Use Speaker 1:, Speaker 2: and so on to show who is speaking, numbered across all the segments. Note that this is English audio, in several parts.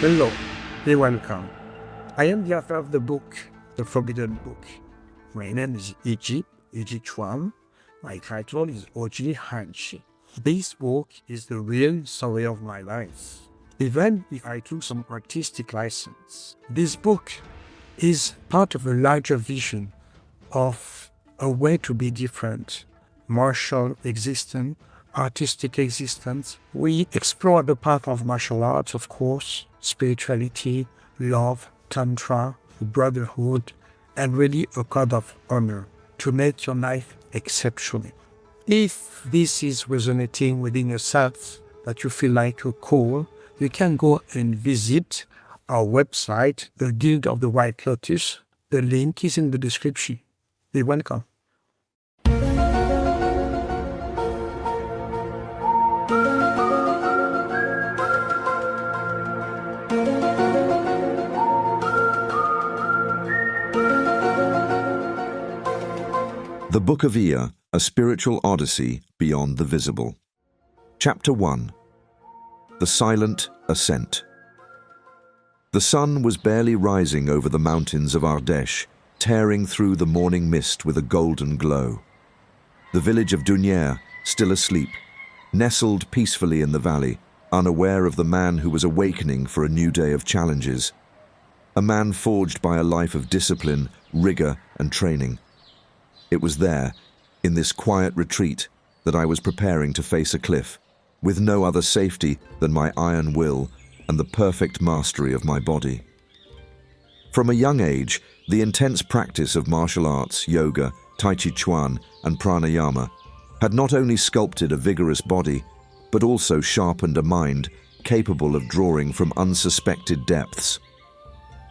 Speaker 1: Hello, be welcome. I am the author of the book, The Forbidden Book. My name is Iji Chuan. My title is Ardèche. This book is the real story of my life, even if I took some artistic license. This book is part of a larger vision of a way to be different, martial existence, artistic existence. We explore the path of martial arts, of course, spirituality, love, tantra, brotherhood, and really a code of honor to make your life exceptional. If this is resonating within yourself, that you feel like a call, you can go and visit our website, the Guild of the White Lotus. The link is in the description. Be welcome.
Speaker 2: The Book of Ouija, a spiritual odyssey beyond the visible. Chapter 1. The Silent Ascent. The sun was barely rising over the mountains of Ardèche, tearing through the morning mist with a golden glow. The village of Dunière, still asleep, nestled peacefully in the valley, unaware of the man who was awakening for a new day of challenges. A man forged by a life of discipline, rigor, and training. It was there, in this quiet retreat, that I was preparing to face a cliff, with no other safety than my iron will and the perfect mastery of my body. From a young age, the intense practice of martial arts, yoga, tai chi chuan, and pranayama had not only sculpted a vigorous body, but also sharpened a mind capable of drawing from unsuspected depths.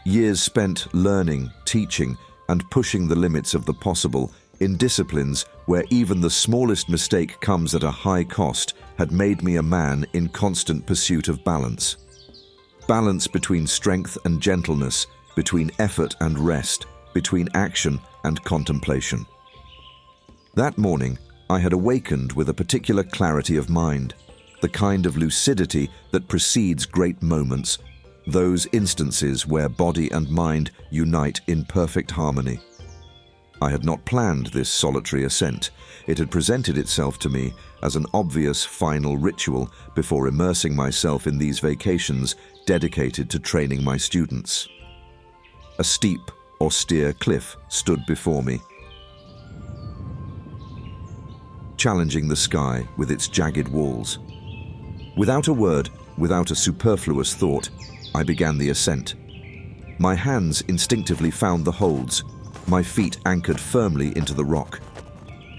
Speaker 2: Years spent learning, teaching, and pushing the limits of the possible in disciplines where even the smallest mistake comes at a high cost had made me a man in constant pursuit of balance. Balance between strength and gentleness, between effort and rest, between action and contemplation. That morning, I had awakened with a particular clarity of mind, the kind of lucidity that precedes great moments, those instances where body and mind unite in perfect harmony. I had not planned this solitary ascent. It had presented itself to me as an obvious final ritual before immersing myself in these vacations dedicated to training my students. A steep, austere cliff stood before me, challenging the sky with its jagged walls. Without a word, without a superfluous thought, I began the ascent. My hands instinctively found the holds, my feet anchored firmly into the rock.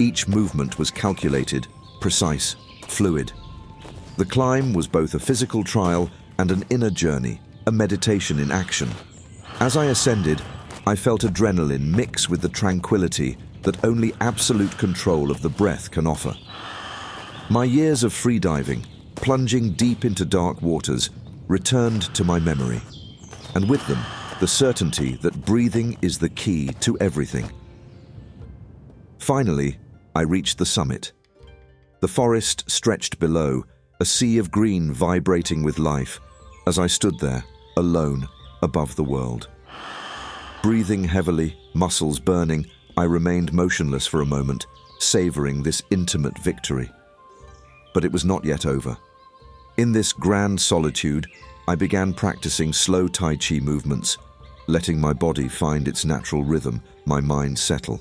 Speaker 2: Each movement was calculated, precise, fluid. The climb was both a physical trial and an inner journey, a meditation in action. As I ascended, I felt adrenaline mix with the tranquility that only absolute control of the breath can offer. My years of freediving, plunging deep into dark waters, returned to my memory, and with them, the certainty that breathing is the key to everything. Finally, I reached the summit. The forest stretched below, a sea of green vibrating with life, as I stood there, alone, above the world. Breathing heavily, muscles burning, I remained motionless for a moment, savoring this intimate victory. But it was not yet over. In this grand solitude, I began practicing slow Tai Chi movements, letting my body find its natural rhythm, my mind settle.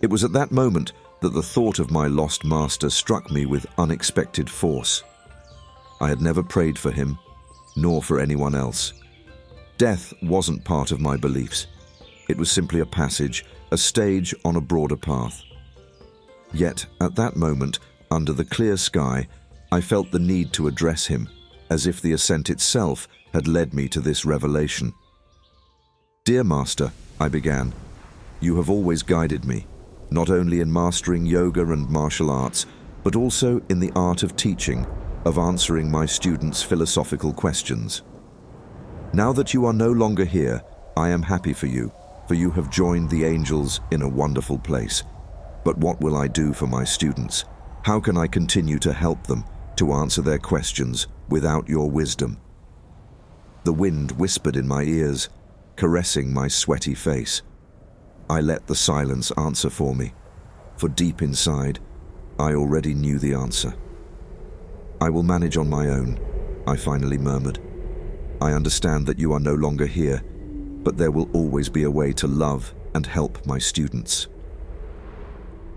Speaker 2: It was at that moment that the thought of my lost master struck me with unexpected force. I had never prayed for him, nor for anyone else. Death wasn't part of my beliefs. It was simply a passage, a stage on a broader path. Yet, at that moment, under the clear sky, I felt the need to address him, as if the ascent itself had led me to this revelation. "Dear Master," I began, "you have always guided me, not only in mastering yoga and martial arts, but also in the art of teaching, of answering my students' philosophical questions. Now that you are no longer here, I am happy for you have joined the angels in a wonderful place. But what will I do for my students? How can I continue to help them, to answer their questions without your wisdom?" The wind whispered in my ears, caressing my sweaty face. I let the silence answer for me, for deep inside, I already knew the answer. "I will manage on my own," I finally murmured. "I understand that you are no longer here, but there will always be a way to love and help my students."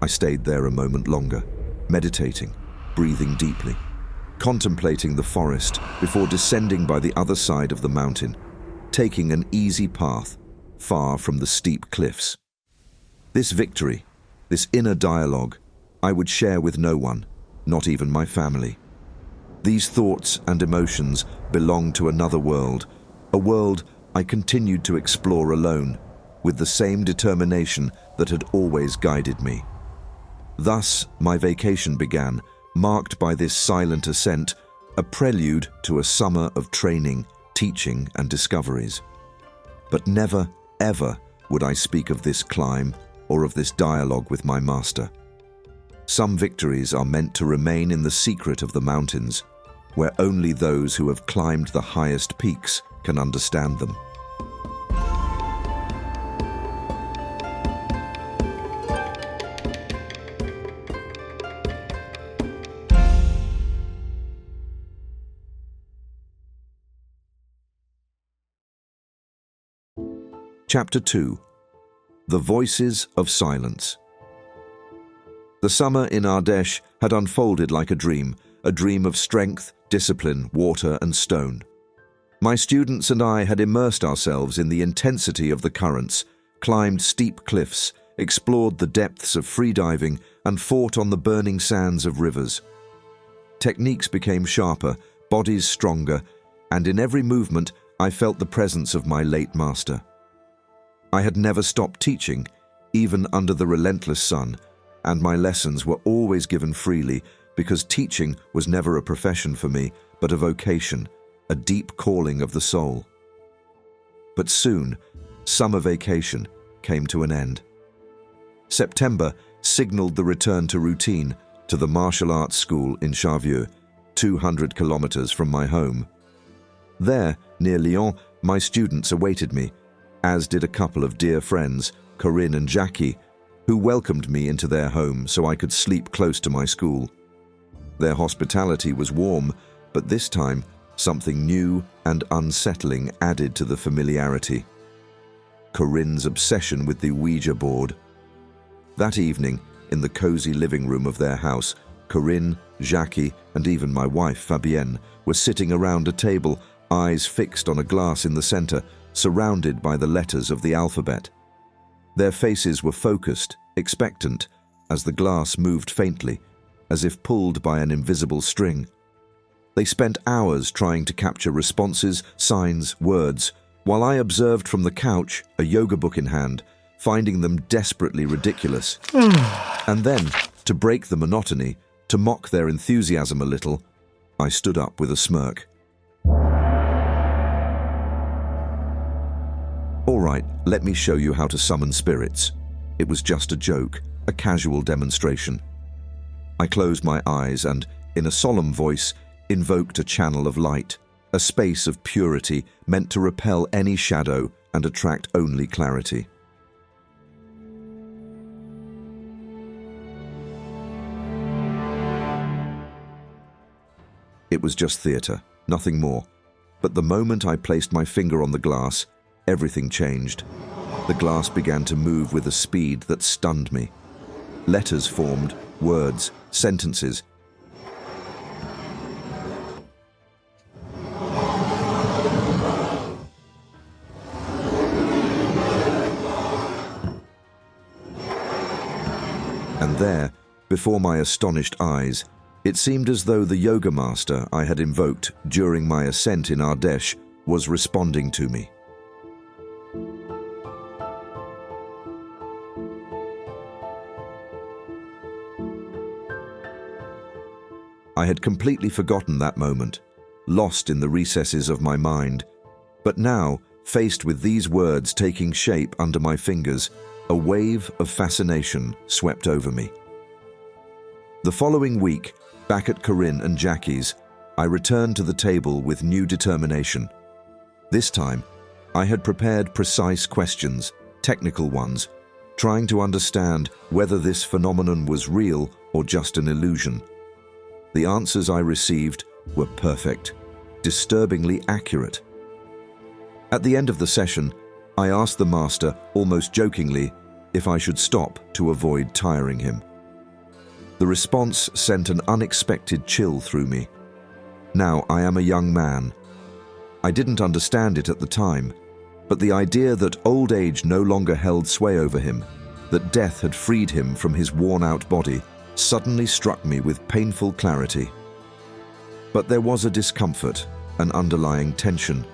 Speaker 2: I stayed there a moment longer, meditating, breathing deeply, contemplating the forest before descending by the other side of the mountain, taking an easy path far from the steep cliffs. This victory, this inner dialogue, I would share with no one, not even my family. These thoughts and emotions belonged to another world, a world I continued to explore alone, with the same determination that had always guided me. Thus, my vacation began, marked by this silent ascent, a prelude to a summer of training, teaching, and discoveries. But never, ever would I speak of this climb or of this dialogue with my master. Some victories are meant to remain in the secret of the mountains, where only those who have climbed the highest peaks can understand them. Chapter 2. The Voices of Silence. The summer in Ardèche had unfolded like a dream of strength, discipline, water, and stone. My students and I had immersed ourselves in the intensity of the currents, climbed steep cliffs, explored the depths of freediving, and fought on the burning sands of rivers. Techniques became sharper, bodies stronger, and in every movement I felt the presence of my late master. I had never stopped teaching, even under the relentless sun, and my lessons were always given freely because teaching was never a profession for me, but a vocation, a deep calling of the soul. But soon, summer vacation came to an end. September signaled the return to routine to the martial arts school in Charvieux, 200 kilometers from my home. There, near Lyon, my students awaited me, as did a couple of dear friends, Corinne and Jackie, who welcomed me into their home so I could sleep close to my school. Their hospitality was warm, but this time something new and unsettling added to the familiarity. Corinne's obsession with the Ouija board. That evening, in the cozy living room of their house, Corinne, Jackie, and even my wife, Fabienne, were sitting around a table, eyes fixed on a glass in the center, surrounded by the letters of the alphabet. Their faces were focused, expectant, as the glass moved faintly, as if pulled by an invisible string. They spent hours trying to capture responses, signs, words, while I observed from the couch, a yoga book in hand, finding them desperately ridiculous. And then, to break the monotony, to mock their enthusiasm a little, I stood up with a smirk. "All right, let me show you how to summon spirits." It was just a joke, a casual demonstration. I closed my eyes and, in a solemn voice, invoked a channel of light, a space of purity meant to repel any shadow and attract only clarity. It was just theater, nothing more. But the moment I placed my finger on the glass, everything changed. The glass began to move with a speed that stunned me. Letters formed, words, sentences. And there, before my astonished eyes, it seemed as though the yoga master I had invoked during my ascent in Ardèche was responding to me. I had completely forgotten that moment, lost in the recesses of my mind. But now, faced with these words taking shape under my fingers, a wave of fascination swept over me. The following week, back at Corinne and Jackie's, I returned to the table with new determination. This time, I had prepared precise questions, technical ones, trying to understand whether this phenomenon was real or just an illusion. The answers I received were perfect, disturbingly accurate. At the end of the session, I asked the master, almost jokingly, if I should stop to avoid tiring him. The response sent an unexpected chill through me. Now I am a young man. I didn't understand it at the time, but the idea that old age no longer held sway over him, that death had freed him from his worn-out body, suddenly struck me with painful clarity. But there was a discomfort, an underlying tension.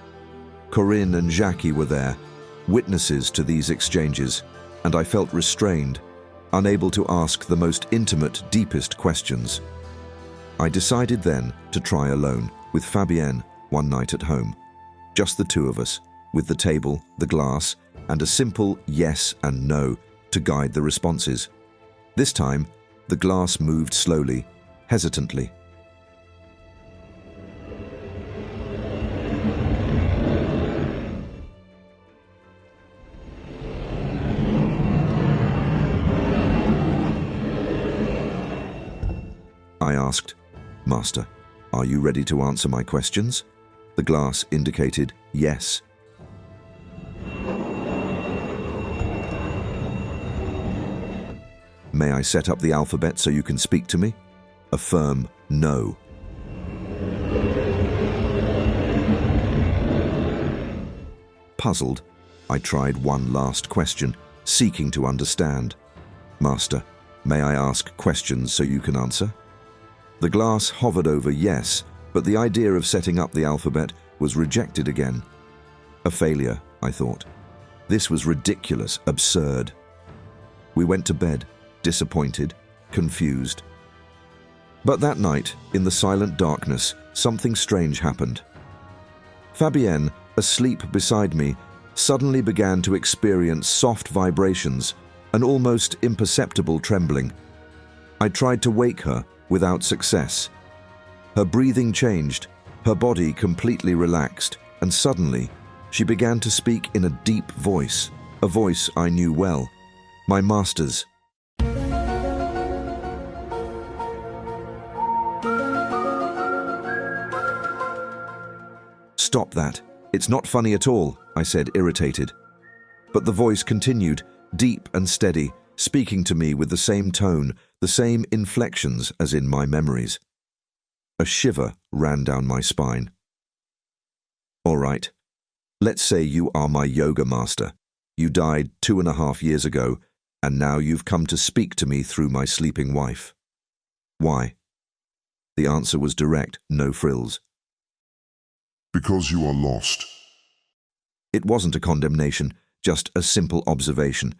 Speaker 2: Corinne and Jackie were there, witnesses to these exchanges, and I felt restrained, unable to ask the most intimate, deepest questions. I decided then to try alone, with Fabienne, one night at home. Just the two of us, with the table, the glass, and a simple yes and no to guide the responses. This time, the glass moved slowly, hesitantly. I asked, "Master, are you ready to answer my questions?" The glass indicated yes. "May I set up the alphabet so you can speak to me?" A firm no. Puzzled, I tried one last question, seeking to understand. "Master, may I ask questions so you can answer?" The glass hovered over yes, but the idea of setting up the alphabet was rejected again. A failure, I thought. This was ridiculous, absurd. We went to bed, disappointed, confused. But that night, in the silent darkness, something strange happened. Fabienne, asleep beside me, suddenly began to experience soft vibrations, an almost imperceptible trembling. I tried to wake her, without success. Her breathing changed, her body completely relaxed, and suddenly she began to speak in a deep voice, a voice I knew well, my master's. "Stop that. It's not funny at all," I said, irritated. But the voice continued, deep and steady, speaking to me with the same tone, the same inflections as in my memories. A shiver ran down my spine. "All right. Let's say you are my yoga master. You died 2.5 years ago, and now you've come to speak to me through my sleeping wife. Why?" The answer was direct, no frills.
Speaker 3: "Because you are lost."
Speaker 2: It wasn't a condemnation, just a simple observation,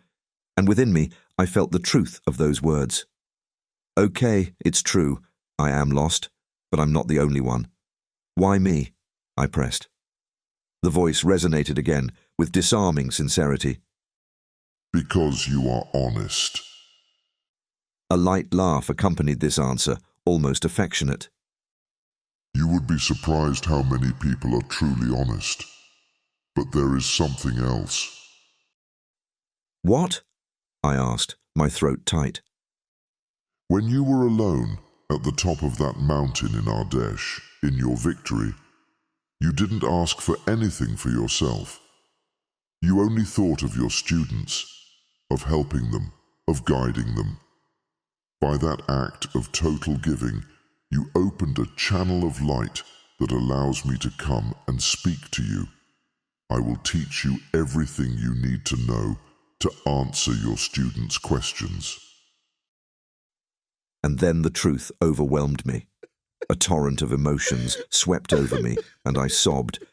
Speaker 2: and within me I felt the truth of those words. "Okay, it's true. I am lost, but I'm not the only one. Why me?" I pressed. The voice resonated again, with disarming sincerity.
Speaker 3: "Because you are honest."
Speaker 2: A light laugh accompanied this answer, almost affectionate.
Speaker 3: "You would be surprised how many people are truly honest. But there is something else."
Speaker 2: "What?" I asked, my throat tight.
Speaker 3: When you were alone at the top of that mountain in Ardèche, in your victory, you didn't ask for anything for yourself. You only thought of your students, of helping them, of guiding them. By that act of total giving, you opened a channel of light that allows me to come and speak to you. I will teach you everything you need to know to answer your students' questions."
Speaker 2: And then the truth overwhelmed me. A torrent of emotions swept over me, and I sobbed.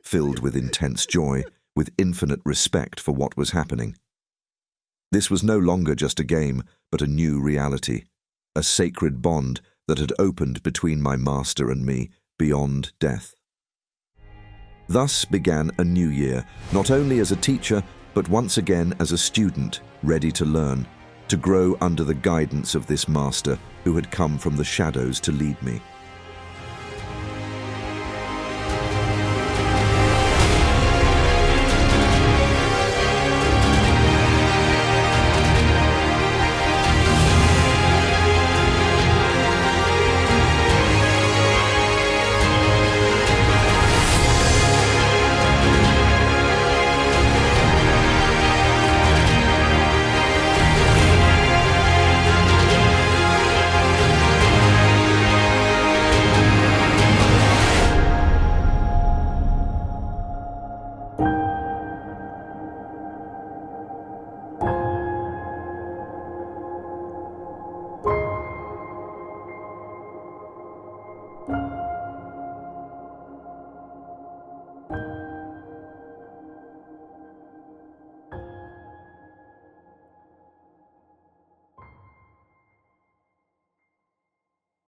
Speaker 2: Filled with intense joy, with infinite respect for what was happening. This was no longer just a game, but a new reality, a sacred bond that had opened between my master and me beyond death. Thus began a new year, not only as a teacher, but once again as a student, ready to learn, to grow under the guidance of this master who had come from the shadows to lead me.